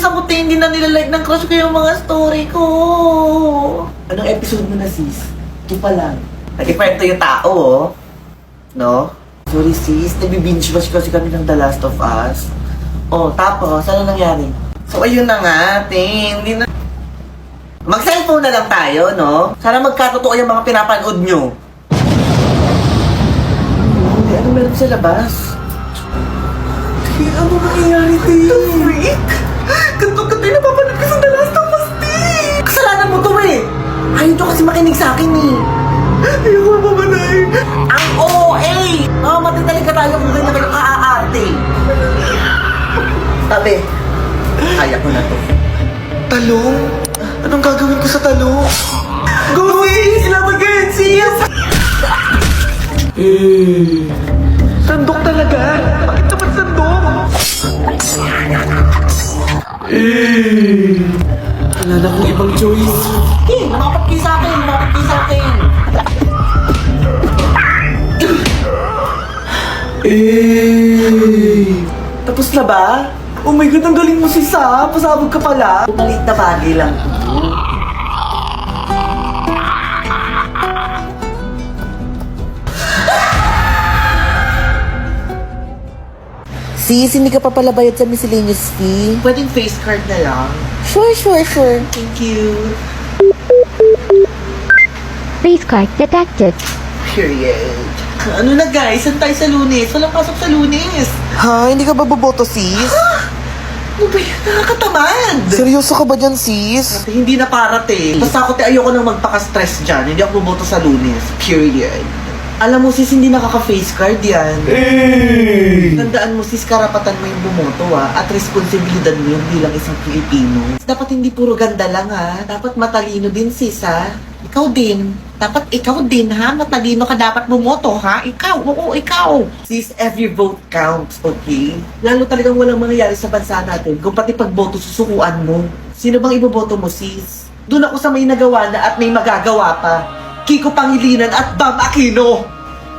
samuti, hindi na nilalike ng crush ko yung mga story ko. Anong episode mo na, sis? Ito pa lang. Nag-kwento yung tao, oh. No? Sorry, sis. Nag-binge watch kasi kami ng The Last of Us. Oh, tapos, ano nangyari? So, ayun na nga, ting. Hindi na... Mag-cellphone na lang tayo, no? Sana magkatotoo yung mga pinapanood nyo. Hindi, ano meron sa labas? Ano nangyayari, The freak? Ganto-ganto yung napapanood ko sa The Last of Us, ting. Kasalanan mo to, eh. Ayaw nyo kasi makinig sa akin, eh. Ayoko mamanay. Ang OA! Mamamatay talaga tayo kung ganyan kayo kaaarte. Sabi, kaya ko na to. Talong? Anong gagawin ko sa talong? Go, sis! Ilaban ka yun, sis! Sandok talaga? Bakit naman sandok? Wala na akong ibang choice. Lumapat kayo sa akin! Lumapat kayo sa akin! Tapos na ba? Oh my God, ang galing mo si Sa. Pasabog ka pala. Maliit na bagay lang. Sis, hindi ka pa pala bayad sa miscellaneous fee. Pwedeng face card na lang. Sure. Thank you. Face card detected. Period. Ano na guys? Saan tayo sa Lunes? Walang pasok sa Lunes. Ha? Hindi ka ba boboto, sis? Ano ba yan? Nakakatamad. Seryoso ka ba dyan, sis? Hindi na parating. Basta ako ayoko nang magpaka-stress dyan. Hindi ako bumoto sa Lunes. Period. Alam mo sis, hindi nakaka-face card yan. Tandaan mo sis, karapatan mo yung bumoto at responsibilidad mo yun bilang isang Pilipino. Dapat hindi puro ganda lang dapat matalino din sis Ikaw din. Dapat ikaw din matalino ka dapat bumoto Ikaw, oo ikaw. Sis, every vote counts, okay? Lalo talagang walang mangyayari sa bansa natin kung pati pagboto susukuan mo. Sino bang iboboto mo sis? Doon ako sa may nagawa na at may magagawa pa. Kiko Pangilinan at Bam Aquino.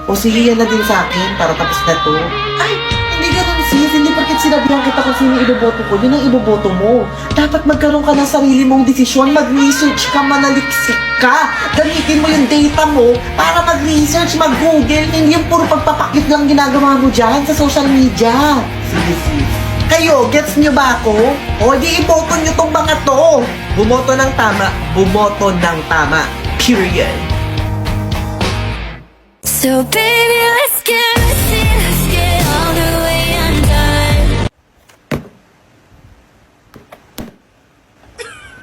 O sige, yan na din sa akin para tapos na to. Ay, hindi ganun sis. Hindi porket sinabihan kita kung sino iboboto ko, yun ang iboboto mo. Dapat magkaroon ka ng sarili mong desisyon. Mag-research ka, manaliksik ka. Gamitin mo yung data mo para mag-research, mag-google. Hindi yung puro pagpapakit lang ginagawa mo dyan sa social media. Sige sis. Kayo, gets nyo ba ako? O di iboto nyo tong mga to. Bumoto ng tama, bumoto ng tama. Period. So baby, let's get messy, let's get all the way undone.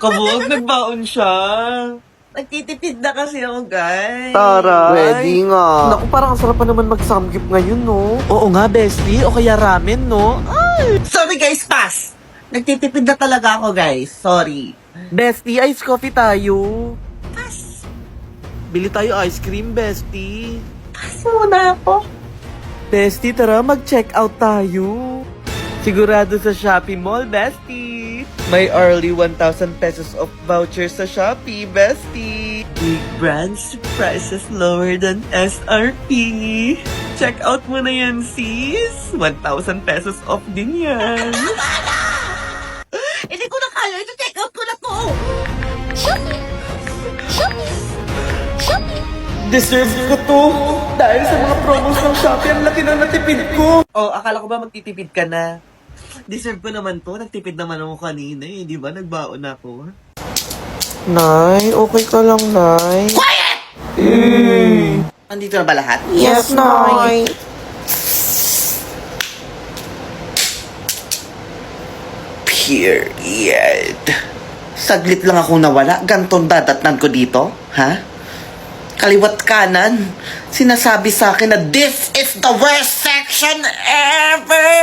Kabog, nagbaon siya. Nagtitipid na kasi ako, guys. Taray. Ready nga. Naku, parang ang sarap pa naman mag-samgyup ngayon, no? Oo nga, bestie. O kaya ramen, no? Ay! Sorry, guys. Pass. Nagtitipid na talaga ako, guys. Sorry. Bestie, ice coffee tayo. Pass. Bili tayo ice cream, bestie. Pass muna ako. Bestie, tara, mag-check out tayo. Sigurado sa Shopee Mall, bestie. May early 1,000 pesos of vouchers sa Shopee, bestie. Big brands, prices lower than SRP. Check out mo na yan, sis. 1,000 pesos off din yan. Hindi ko na kaya. Ito, check out ko na to. Deserve ko to. Dahil sa mga promos ng Shopee, ang laki na natipid ko. Oh, akala ko ba magtitipid ka na? Deserve ko naman to. Nagtipid naman ako kanina eh. Di ba? Nagbaon ako. Nay, okay ka lang, Nay? Quiet! Andito na ba lahat? Yes, Nay. Period. Saglit lang ako nawala. Gantong dadatnan ko dito. Ha? Kaliwat kanan. Sinasabi sa akin na this is the worst section ever!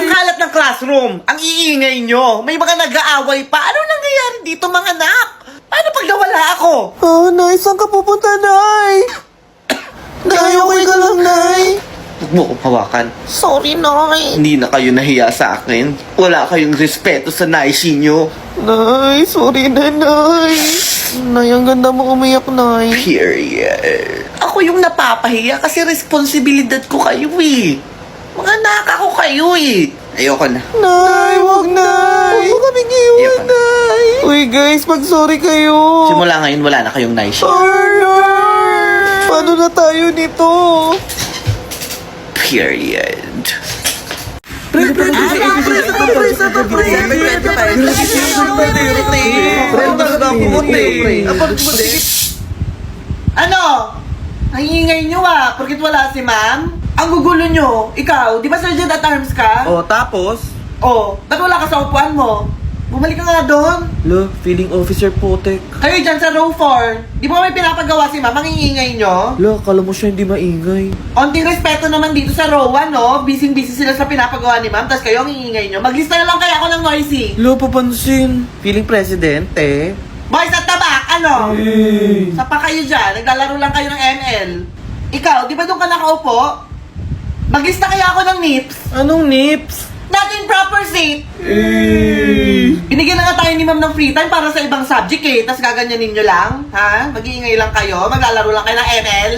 Kalat ng classroom. Ang iingay nyo. May mga nag-aaway pa. Ano nangyayari dito mga anak? Paano pag nawala ako? Oh, Nay, saan ka pupunta, Nay? Nay, okay ka lang, Nay? Huwag mo akong hawakan. Sorry, Nay. Hindi na kayo nahiya sa akin. Wala kayong respeto sa naishi nyo. Nay, sorry na, Nay. Nay, ang ganda mo umiyak, Nay. Period. Ako yung napapahiya kasi responsibilidad ko kayo eh. Mga anak ako kayo eh. Ayoko na. Nay, wag na. namin ngayon, Nay. Uy, guys, mag-sorry kayo. Simula ngayon, wala na kayong night shift. Paano na tayo nito? Period. Ano? Ang ingay nyo porkit wala si ma'am? Ang gugulo nyo, ikaw, di ba sergeant at arms ka? Oh, tapos? Oh, ba't wala ka sa upuan mo? Bumalik ka nga doon. Lo, feeling officer putek. Kayo dyan sa row 4, di ba may pinapagawa si ma'am? Ang iingay nyo? Lo, kala mo siya hindi maingay. Onting respeto naman dito sa row 1, no? Busy-busy sila sa pinapagawa ni ma'am, tas kayo ang iingay nyo. Maglista na lang kaya ako ng noisy. Lo, papansin. Feeling presidente. Boys at tabak, ano? Sapa kayo dyan, naglalaro lang kayo ng ML. Ikaw, di ba doon ka nakaupo? Maglista kaya ako ng nips? Anong nips? Nothing proper seat! Binigyan na nga tayo ni ma'am ng free time para sa ibang subject eh, tas gaganyanin nyo lang, ha? Mag-iingay lang kayo, maglalaro lang kayo ng ML.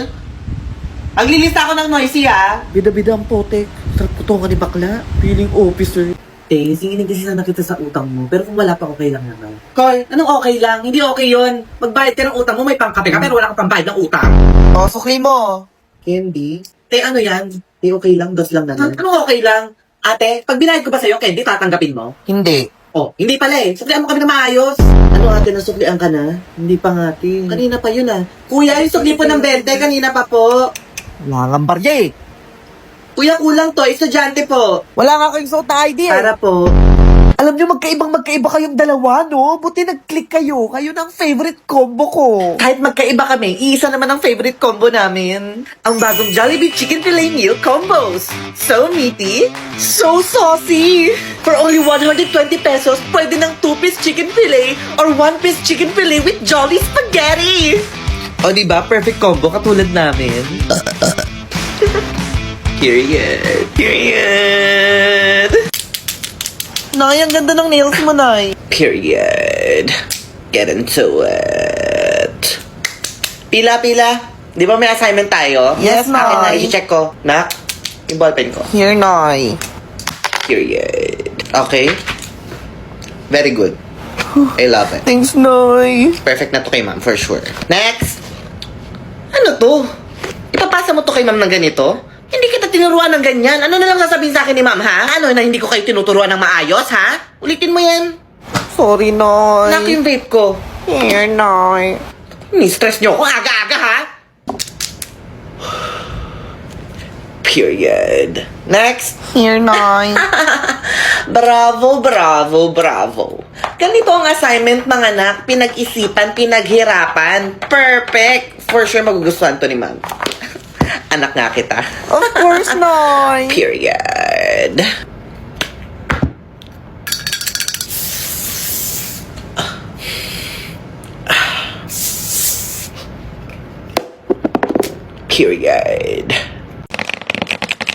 Maglilista ako ng noisy, ha? Bida-bida ang putek. Sarap ko to ka ni bakla. Feeling officer. Singilin kasi sana kita sa utang mo, pero kung wala pa, okay lang naman. Koy, anong okay lang? Hindi okay yon. Magbayad ka ng utang mo, may pangkape ka, pero wala kang pambayad ng utang. Oh, sukli mo. Candy? Te, ano yan? Di okay lang, dos lang naman. Anong okay lang? Ate, pag binayad ko ba sa'yo, Candy, tatanggapin mo? Hindi. Oh, hindi pala eh. Suklian mo kami na maayos. Ano ate, nasuklian ka na? Hindi pa nga ate. Kanina pa yun ah. Kuya, yung sukli po ng 20, kanina pa po. Wala kang barya eh. Kuya, kulang to. Estudyante po. Wala nga kayong suot na ID eh. Para po. Alam nyo, magkaiba kayong dalawa, no? Buti nag-click kayo. Kayo ng favorite combo ko. Kahit magkaiba kami, iisa naman ang favorite combo namin. Ang bagong Jollibee Chicken Filet Meal Combos. So meaty, so saucy. For only 120 pesos, pwede ng 2-piece chicken fillet or 1-piece chicken fillet with Jolly Spaghetti. O, diba? Perfect combo katulad namin. Period. Period. Nay, ang ganda ng nails mo, Nay. Period. Get into it. Pila. Di ba may assignment tayo? Yes, Akin na, Nay. i-check ko. Nak, yung ballpen ko. Here, Nay. Period. Okay? Very good. I love it. Thanks, Nay. Perfect na to kay ma'am, for sure. Next! Ano to? Ipapasa mo to kay ma'am ng ganito? Hindi kita tinuruan ng ganyan. Ano na lang sasabihin sa akin ni ma'am, ha? Ano na hindi ko kayo tinuturuan ng maayos, ha? Ulitin mo yan. Sorry, Nay. Nak yung vape ko. Here, Nay. Ni-stress nyo ako aga-aga, ha? Period. Next. Here, Nay. Bravo. Ganito ang assignment, mga anak. Pinag-isipan, pinaghirapan. Perfect. For sure, magugustuhan to ni ma'am. Anak nga kita. Of course, Nay. Period. Period.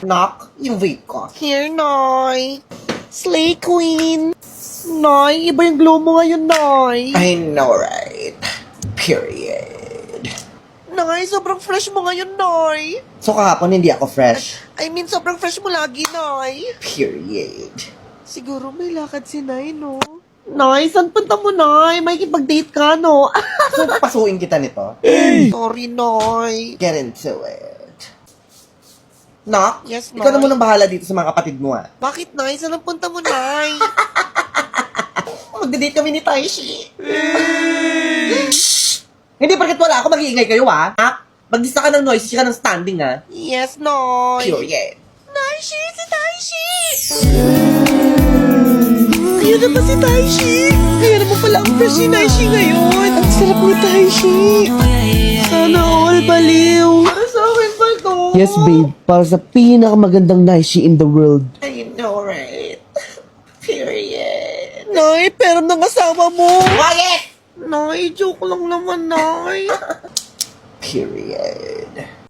Knock, yung vape ko. Here, Nay. Slay Queen. Nay, iba yung glow mo ngayon, Nay. I know, right? Period. Nay, sobrang fresh mo ngayon, Nay. So kahapon hindi ako fresh. I mean, sobrang fresh mo lagi, Nay. Period. Siguro may lakad si Nay, no? Nay, saan punta mo, Nay? May kipag-date ka, no? So pasuin kita nito. Sorry, Nay. Get into it. Knock? Yes, Ikaw na Nay. munang bahala dito sa mga kapatid mo, ah. Bakit, Nay? Saan ang punta mo, Nay? Magde-date kami ni Taishi. Shh! Hindi porket wala ako, mag-iingay kayo, ah. Mag-lista ka ng noise, ka ng standing, ah. Yes, Nay. Period. Taishi! Si Taishi! Ayun na ba si Taishi? Kaya naman pala ang fresh ni Taishi ngayon. Ang sarap ni Taishi. Sana all baliw. Para sa akin ba ito? Yes, babe. Para sa pinakamagandang Naishi in the world. I know, right? Period. Nay, pero ng asawa mo. Quiet! Nay, joke lang naman, Nay. Period.